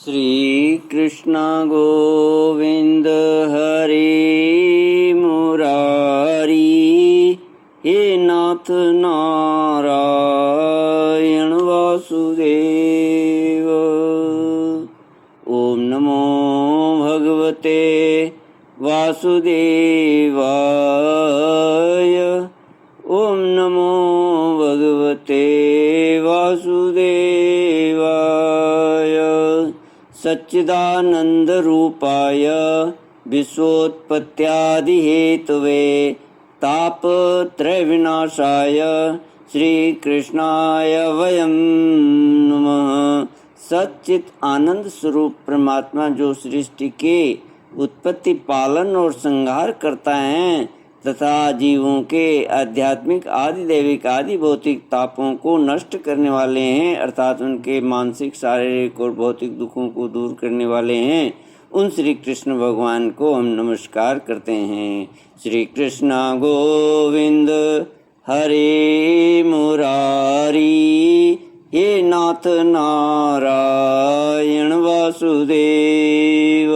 श्री कृष्ण गोविंद हरि मुरारी, हे नाथ नारायण वासुदेव। ओम नमो भगवते वासुदेवाय। ओम नमो भगवते वासुदेवाय। सच्चिदानंद रूपाय विश्वोत्पत्त्यादिहेतवे तापत्रय विनाशाय श्रीकृष्णाय वयं नमः। सच्चित आनंद स्वरूप परमात्मा जो सृष्टि के उत्पत्ति, पालन और संहार करता है तथा जीवों के आध्यात्मिक आदि दैविक आदि भौतिक तापों को नष्ट करने वाले हैं, अर्थात उनके मानसिक, शारीरिक और भौतिक दुखों को दूर करने वाले हैं, उन श्री कृष्ण भगवान को हम नमस्कार करते हैं। श्री कृष्ण गोविंद हरे मुरारी, हे नाथ नारायण वासुदेव।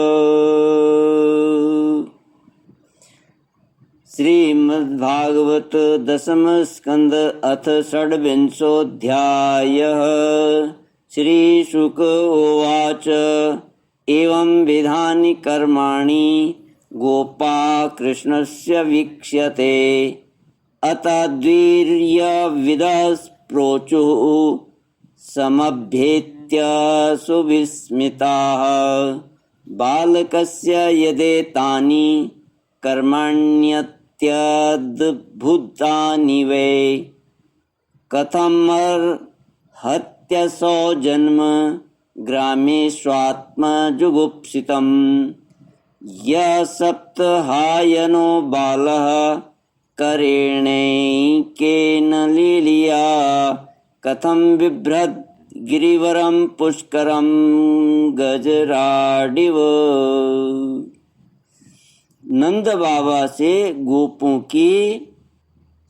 श्रीमद्भागवत दशम स्कंद अथ षड्विंशोऽध्यायः। श्रीशुक उवाच एवं विधानि कर्माणि गोपा कृष्णस्य वीक्ष्यते अतद्वीर्यविदः प्रोचुः समभ्येत्य सुविस्मिताः। बालकस्य यदेतानि कर्मण्यत्यद्भुतानि वै कथमर्हत्यसौ जन्म ग्रामे स्वात्मजुगुप्सितम्। यः सप्तहायनो बालः करेणैकेन लीलया कथं बिभ्रद् गिरिवरं पुष्करं गजराडिव। नंद बाबा से गोपों की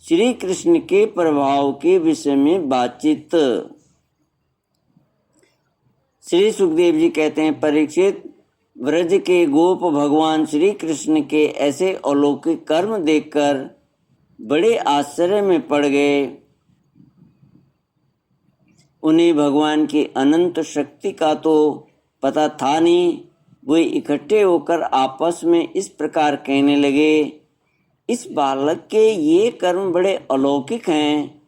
श्री कृष्ण के प्रभाव के विषय में बातचीत। श्री सुखदेव जी कहते हैं, परीक्षित, व्रज के गोप भगवान श्री कृष्ण के ऐसे अलौकिक कर्म देखकर बड़े आश्चर्य में पड़ गए। उन्हें भगवान की अनंत शक्ति का तो पता था नहीं। वे इकट्ठे होकर आपस में इस प्रकार कहने लगे, इस बालक के ये कर्म बड़े अलौकिक हैं।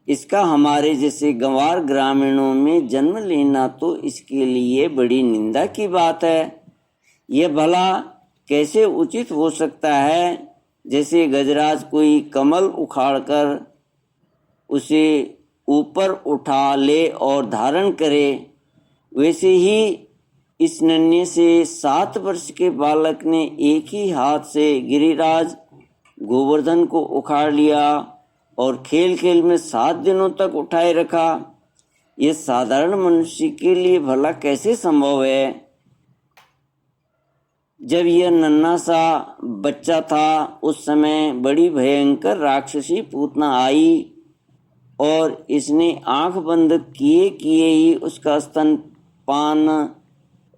इसका हमारे जैसे गंवार ग्रामीणों में जन्म लेना तो इसके लिए बड़ी निंदा की बात है। यह भला कैसे उचित हो सकता है? जैसे गजराज कोई कमल उखाड़कर उसे ऊपर उठा ले और धारण करे, वैसे ही इस नन्हे से 7 वर्ष के बालक ने एक ही हाथ से गिरिराज गोवर्धन को उखाड़ लिया और खेल खेल में 7 दिनों तक उठाए रखा। यह साधारण मनुष्य के लिए भला कैसे संभव है? जब यह नन्हा सा बच्चा था उस समय बड़ी भयंकर राक्षसी पूतना आई और इसने आंख बंद किए किए ही उसका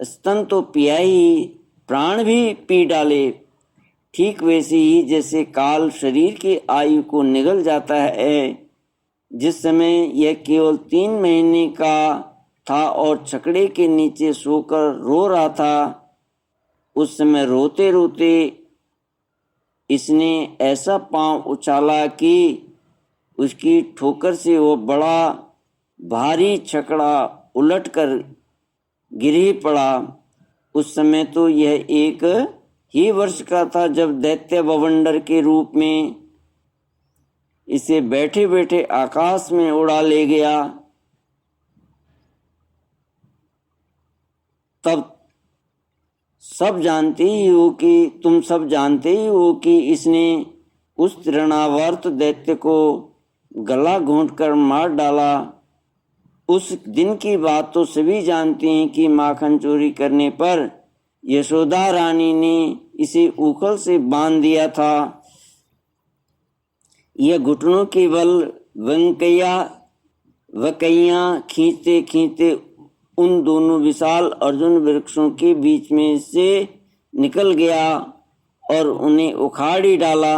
स्तन तो पिया ही, प्राण भी पी डाले। ठीक वैसे ही जैसे काल शरीर की आयु को निगल जाता है। जिस समय यह केवल 3 महीने का था और छकड़े के नीचे सोकर रो रहा था, उस समय रोते रोते इसने ऐसा पांव उछाला कि उसकी ठोकर से वो बड़ा भारी छकड़ा उलटकर गिर ही पड़ा। उस समय तो यह 1 ही वर्ष का था जब दैत्य बवंडर के रूप में इसे बैठे बैठे आकाश में उड़ा ले गया। तब तुम सब जानते ही हो कि इसने उस तृणावर्त दैत्य को गला घोंटकर मार डाला। उस दिन की बात तो सभी जानते हैं कि माखन चोरी करने पर यशोदा रानी ने इसे उखल से बांध दिया था। यह घुटनों के बल वकैया खींचते खींचते उन दोनों विशाल अर्जुन वृक्षों के बीच में से निकल गया और उन्हें उखाड़ ही डाला।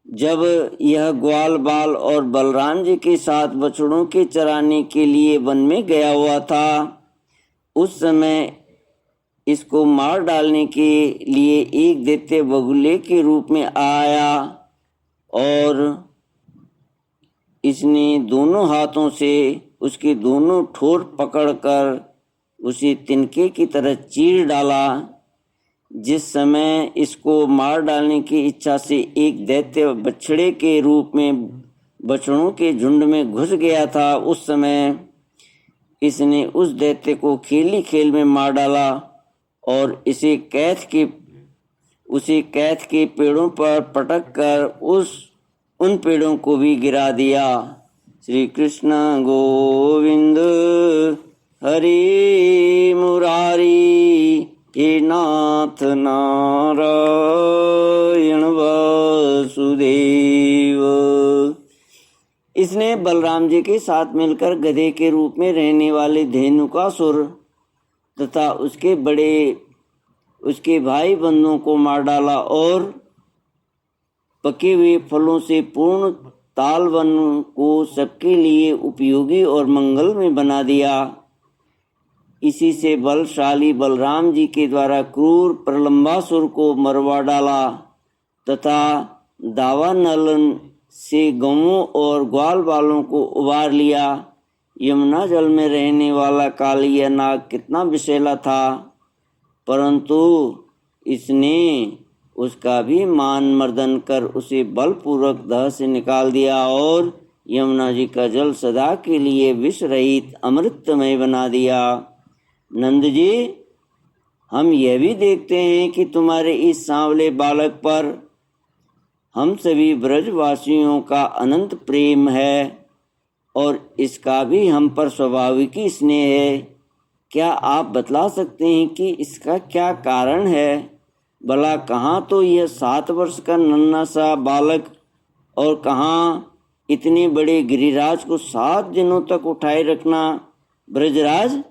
जब यह ग्वाल बाल और बलराम जी के साथ बछड़ों के चराने के लिए वन में गया हुआ था, उस समय इसको मार डालने के लिए एक दैत्य बगुले के रूप में आया और इसने दोनों हाथों से उसके दोनों ठोर पकड़कर उसे तिनके की तरह चीर डाला। जिस समय इसको मार डालने की इच्छा से एक दैत्य बछड़े के रूप में बछड़ों के झुंड में घुस गया था, उस समय इसने उस दैत्य को खेली खेल में मार डाला और उसे कैथ के पेड़ों पर पटक कर उन पेड़ों को भी गिरा दिया। श्री कृष्ण गोविंद हरि मुरारी, हे नाथ नारायण वासुदेव। इसने बलराम जी के साथ मिलकर गधे के रूप में रहने वाले धेनुकासुर तथा उसके भाई बंधुओं को मार डाला और पके हुए फलों से पूर्ण ताल वन को सबके लिए उपयोगी और मंगल में बना दिया। इसी से बलशाली बलराम जी के द्वारा क्रूर प्रलंबासुर को मरवा डाला तथा दावानल से गौओं और ग्वाल बालों को उबार लिया। यमुना जल में रहने वाला कालिया नाग कितना विषैला था, परंतु इसने उसका भी मान मर्दन कर उसे बलपूर्वक दह से निकाल दिया और यमुना जी का जल सदा के लिए विष रहित अमृतमय बना दिया। नंद जी, हम यह भी देखते हैं कि तुम्हारे इस सांवले बालक पर हम सभी ब्रजवासियों का अनंत प्रेम है और इसका भी हम पर स्वाभाविक ही स्नेह है। क्या आप बतला सकते हैं कि इसका क्या कारण है? भला कहाँ तो यह 7 वर्ष का नन्हा सा बालक और कहाँ इतने बड़े गिरिराज को 7 दिनों तक उठाए रखना। ब्रजराज,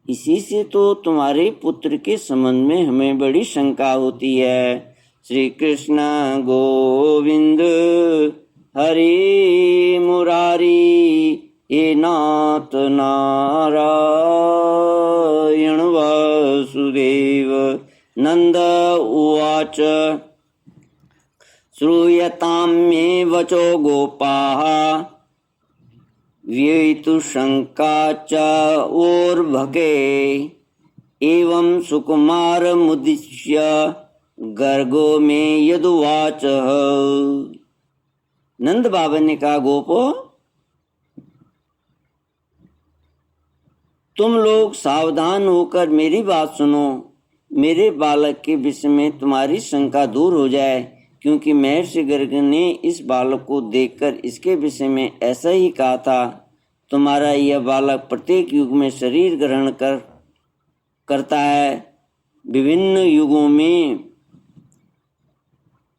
इसी से तो तुम्हारे पुत्र के संबंध में हमें बड़ी शंका होती है। श्री कृष्ण गोविंद हरि मुरारी, हे नाथ नारायण वासुदेव। नंद उवाच श्रूयतां मे वचो गोपाः व्ययितु शंका च ओर्भके एवं सुकुमार मुदिश्य गर्गो में यदुवाच। नंद बाबा ने कहा, गोपो, तुम लोग सावधान होकर मेरी बात सुनो। मेरे बालक के विषय में तुम्हारी शंका दूर हो जाए, क्योंकि महर्षि गर्ग ने इस बालक को देखकर इसके विषय में ऐसा ही कहा था। तुम्हारा यह बालक प्रत्येक युग में शरीर ग्रहण करता है। विभिन्न युगों में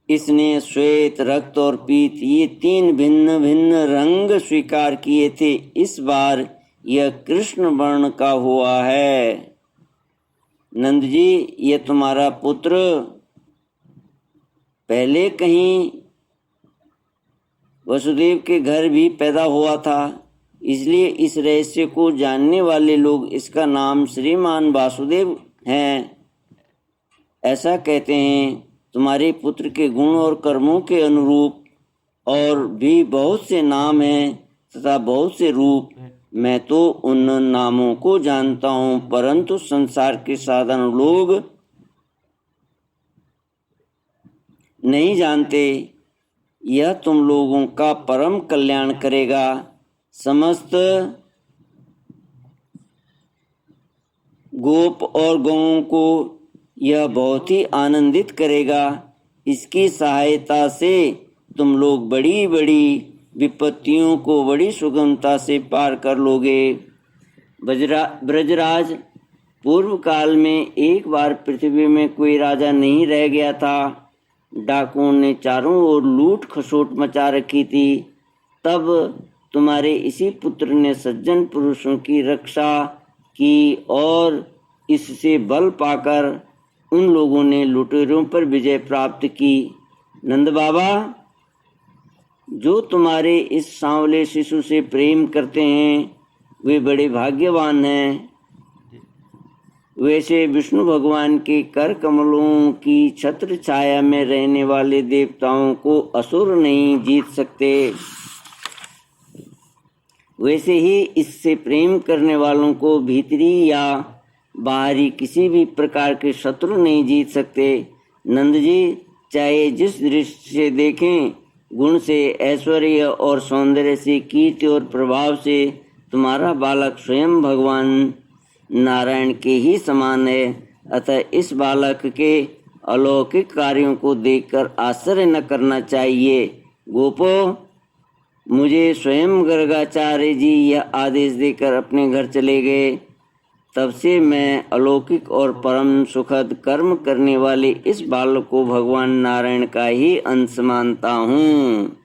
इसने श्वेत, रक्त और पीत ये 3 भिन्न भिन्न रंग स्वीकार किए थे। इस बार यह कृष्ण वर्ण का हुआ है। नंद जी, यह तुम्हारा पुत्र पहले कहीं वसुदेव के घर भी पैदा हुआ था, इसलिए इस रहस्य को जानने वाले लोग इसका नाम श्रीमान वासुदेव हैं। ऐसा कहते हैं। तुम्हारे पुत्र के गुण और कर्मों के अनुरूप और भी बहुत से नाम हैं तथा बहुत से रूप। मैं तो उन नामों को जानता हूँ, परंतु संसार के साधारण लोग नहीं जानते। यह तुम लोगों का परम कल्याण करेगा। समस्त गोप और गौओं को यह बहुत ही आनंदित करेगा। इसकी सहायता से तुम लोग बड़ी बड़ी विपत्तियों को बड़ी सुगमता से पार कर लोगे। ब्रजराज, पूर्व काल में एक बार पृथ्वी में कोई राजा नहीं रह गया था। डाकुओं ने चारों ओर लूट खसोट मचा रखी थी। तब तुम्हारे इसी पुत्र ने सज्जन पुरुषों की रक्षा की और इससे बल पाकर उन लोगों ने लुटेरों पर विजय प्राप्त की। नंद बाबा, जो तुम्हारे इस सांवले शिशु से प्रेम करते हैं वे बड़े भाग्यवान हैं। वैसे विष्णु भगवान के कर कमलों की छत्र छाया में रहने वाले देवताओं को असुर नहीं जीत सकते, वैसे ही इससे प्रेम करने वालों को भीतरी या बाहरी किसी भी प्रकार के शत्रु नहीं जीत सकते। नंद जी, चाहे जिस दृष्टि से देखें, गुण से, ऐश्वर्य और सौंदर्य से, कीर्ति और प्रभाव से तुम्हारा बालक स्वयं भगवान नारायण के ही समान है। अतः इस बालक के अलौकिक कार्यों को देखकर आश्चर्य न करना चाहिए। गोपो, मुझे स्वयं गर्गाचार्य जी यह आदेश देकर अपने घर चले गए। तब से मैं अलौकिक और परम सुखद कर्म करने वाले इस बालक को भगवान नारायण का ही अंश मानता हूँ।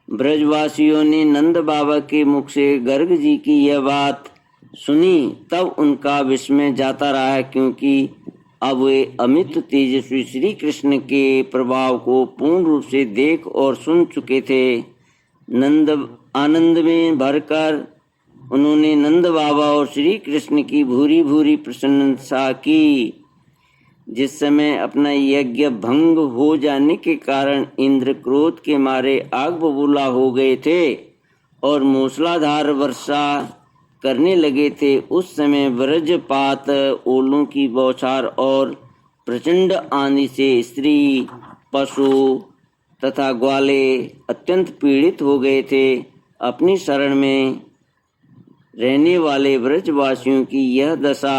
ब्रजवासियों ने नंद बाबा के मुख से गर्ग जी की यह बात सुनी, तब उनका विस्मय जाता रहा, क्योंकि अब वे अमित तेजस्वी श्री कृष्ण के प्रभाव को पूर्ण रूप से देख और सुन चुके थे। आनंद में भरकर उन्होंने नंद बाबा और श्री कृष्ण की भूरी भूरी प्रशंसा की। जिस समय अपना यज्ञ भंग हो जाने के कारण इंद्र क्रोध के मारे आग बबूला हो गए थे और मूसलाधार वर्षा करने लगे थे, उस समय वज्रपात, ओलों की बौछार और प्रचंड आंधी से स्त्री, पशु तथा ग्वाले अत्यंत पीड़ित हो गए थे। अपनी शरण में रहने वाले ब्रजवासियों की यह दशा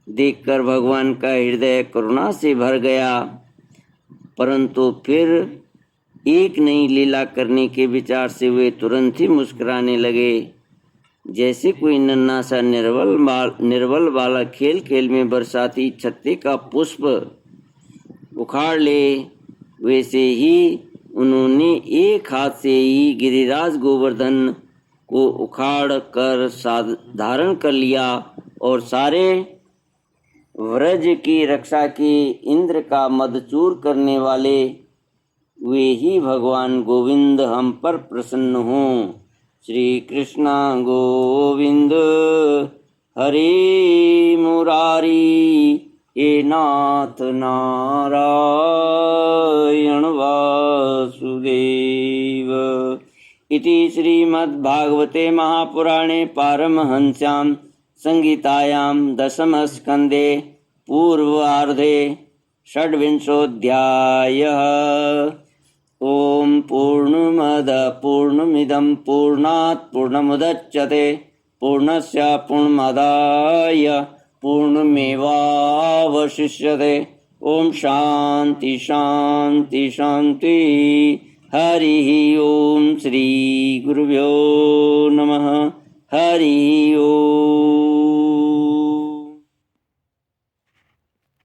देखकर भगवान का हृदय करुणा से भर गया, परंतु फिर एक नई लीला करने के विचार से वे तुरंत ही मुस्कुराने लगे। जैसे कोई नन्हा सा निर्बल बालक खेल खेल में बरसाती छत्ते का पुष्प उखाड़ ले, वैसे ही उन्होंने एक हाथ से ही गिरिराज गोवर्धन को उखाड़ कर धारण कर लिया और सारे व्रज की रक्षा के इंद्र का मदचूर करने वाले वे ही भगवान गोविंद हम पर प्रसन्न हों। श्री कृष्ण गोविंद हरे मुरारी, हे नाथ नारायण वासुदेव। इति श्रीमद्भागवते महापुराणे पारमहंस्यां संहितायां दशमस्कन्धे पूर्वार्धे षड्विंशोऽध्यायः। ओम पूर्णमद पूर्णमिदं पूर्णात् पूर्णमुदच्यते पूर्णस्य पूर्णमादाय पूर्णमेवावशिष्यते। ओम शांति शांति शांति। हरि ओम। श्री गुरुभ्यो नमः। हरि